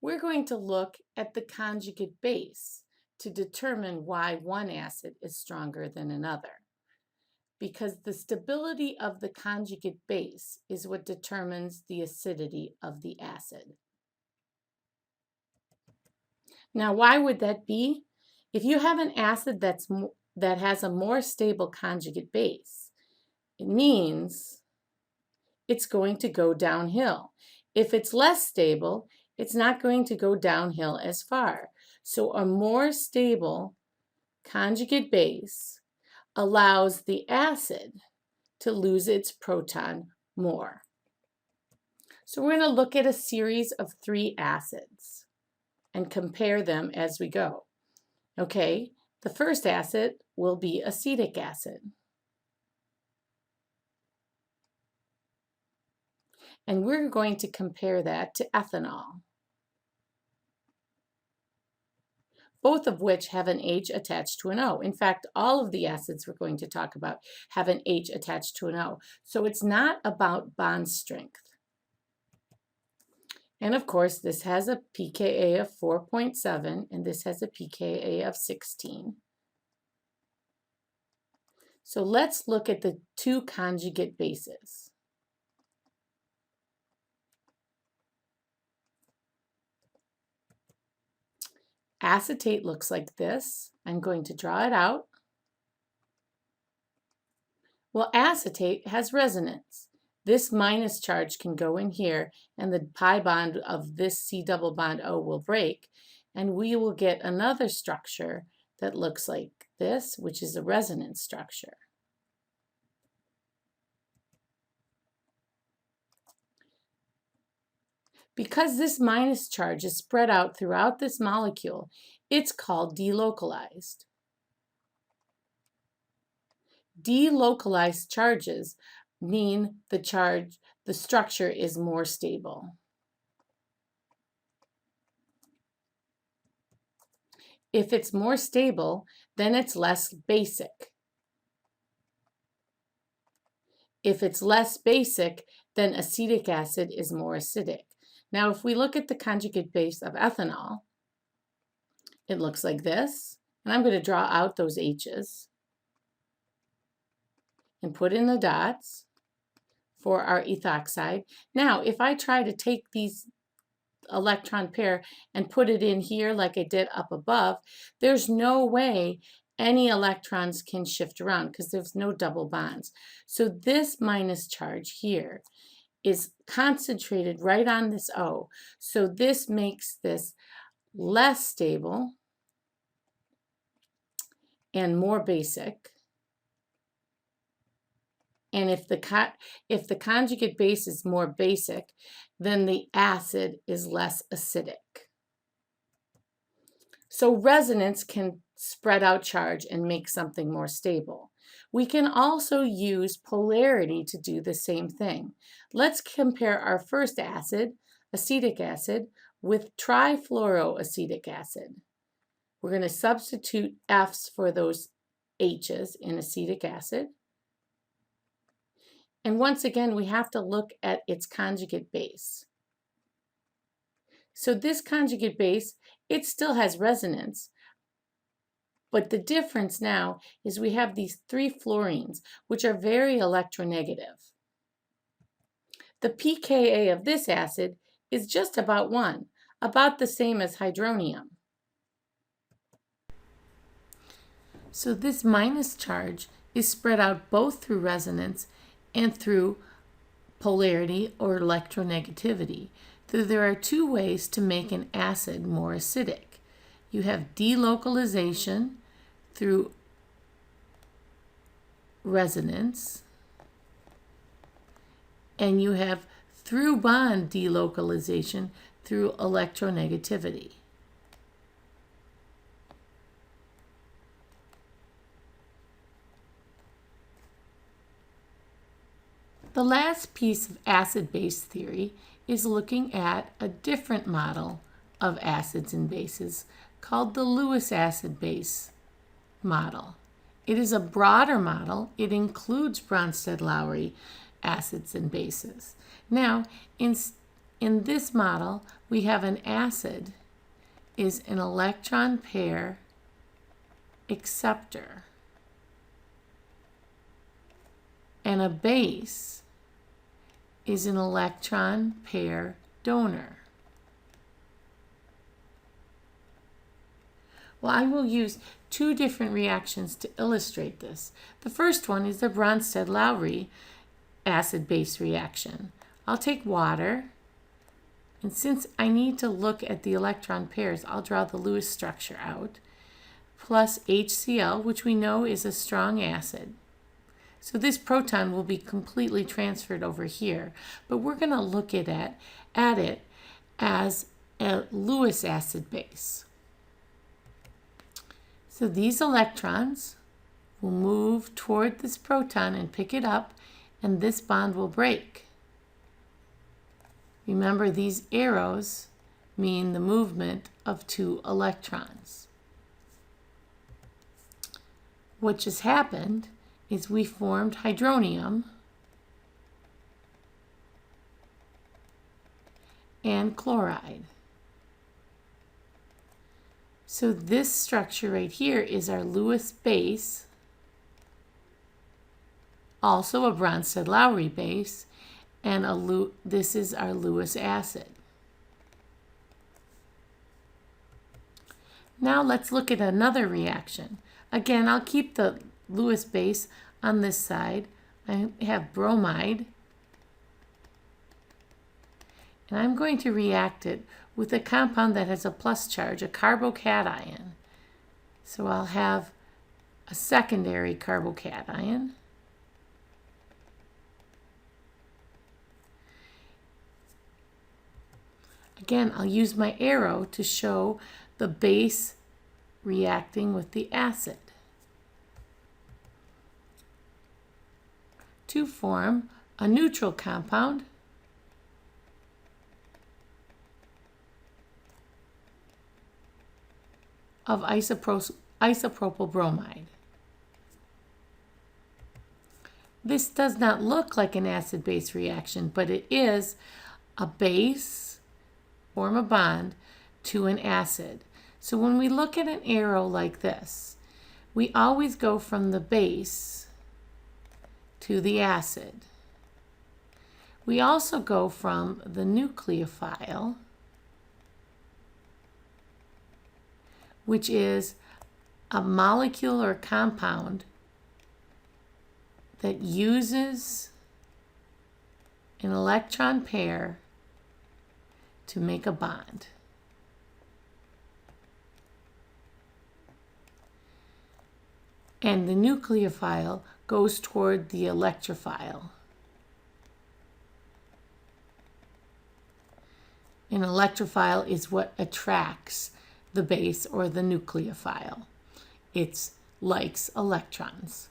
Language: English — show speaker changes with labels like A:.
A: we're going to look at the conjugate base to determine why one acid is stronger than another. Because the stability of the conjugate base is what determines the acidity of the acid. Now, why would that be? If you have an acid that has a more stable conjugate base, it means it's going to go downhill. If it's less stable, it's not going to go downhill as far. So a more stable conjugate base allows the acid to lose its proton more. So we're going to look at a series of 3 acids and compare them as we go. Okay, the first acid will be acetic acid. And we're going to compare that to ethanol, both of which have an H attached to an O. In fact, all of the acids we're going to talk about have an H attached to an O. So it's not about bond strength. And of course, this has a pKa of 4.7, and this has a pKa of 16. So let's look at the 2 conjugate bases. Acetate looks like this. I'm going to draw it out. Well, acetate has resonance. This minus charge can go in here, and the pi bond of this C double bond O will break, and we will get another structure that looks like this, which is a resonance structure. Because this minus charge is spread out throughout this molecule, it's called delocalized. Delocalized charges mean the structure is more stable. If it's more stable, then it's less basic. If it's less basic, then acetic acid is more acidic. Now, if we look at the conjugate base of ethanol, it looks like this. And I'm going to draw out those H's and put in the dots for our ethoxide. Now, if I try to take these electron pair and put it in here like I did up above, there's no way any electrons can shift around because there's no double bonds. So this minus charge here is concentrated right on this O. So this makes this less stable and more basic. And if the conjugate base is more basic, then the acid is less acidic. So resonance can spread out charge and make something more stable. We can also use polarity to do the same thing. Let's compare our first acid, acetic acid, with trifluoroacetic acid. We're going to substitute F's for those H's in acetic acid. And once again, we have to look at its conjugate base. So this conjugate base, it still has resonance. But the difference now is we have these 3 fluorines, which are very electronegative. The pKa of this acid is just about 1, about the same as hydronium. So this minus charge is spread out both through resonance and through polarity or electronegativity. So there are 2 ways to make an acid more acidic. You have delocalization through resonance, and you have through bond delocalization through electronegativity. The last piece of acid-base theory is looking at a different model of acids and bases called the Lewis acid-base model. It is a broader model. It includes Bronsted-Lowry acids and bases. Now, in this model, we have an acid is an electron pair acceptor, and a base is an electron pair donor. Well, I will use two different reactions to illustrate this. The first one is the Bronsted-Lowry acid-base reaction. I'll take water, and since I need to look at the electron pairs, I'll draw the Lewis structure out, plus HCl, which we know is a strong acid. So this proton will be completely transferred over here, but we're going to look at it as a Lewis acid base. So these electrons will move toward this proton and pick it up, and this bond will break. Remember, these arrows mean the movement of two electrons. What just happened is we formed hydronium and chloride. So this structure right here is our Lewis base, also a Bronsted-Lowry base, and this is our Lewis acid. Now let's look at another reaction. Again, I'll keep the Lewis base on this side. I have bromide, and I'm going to react it with a compound that has a plus charge, a carbocation. So I'll have a secondary carbocation. Again, I'll use my arrow to show the base reacting with the acid to form a neutral compound of isopropyl bromide. This does not look like an acid-base reaction, but it is a base, form a bond, to an acid. So when we look at an arrow like this, we always go from the base to the acid. We also go from the nucleophile, which is a molecule or compound that uses an electron pair to make a bond. And the nucleophile goes toward the electrophile. An electrophile is what attracts the base or the nucleophile. It likes electrons.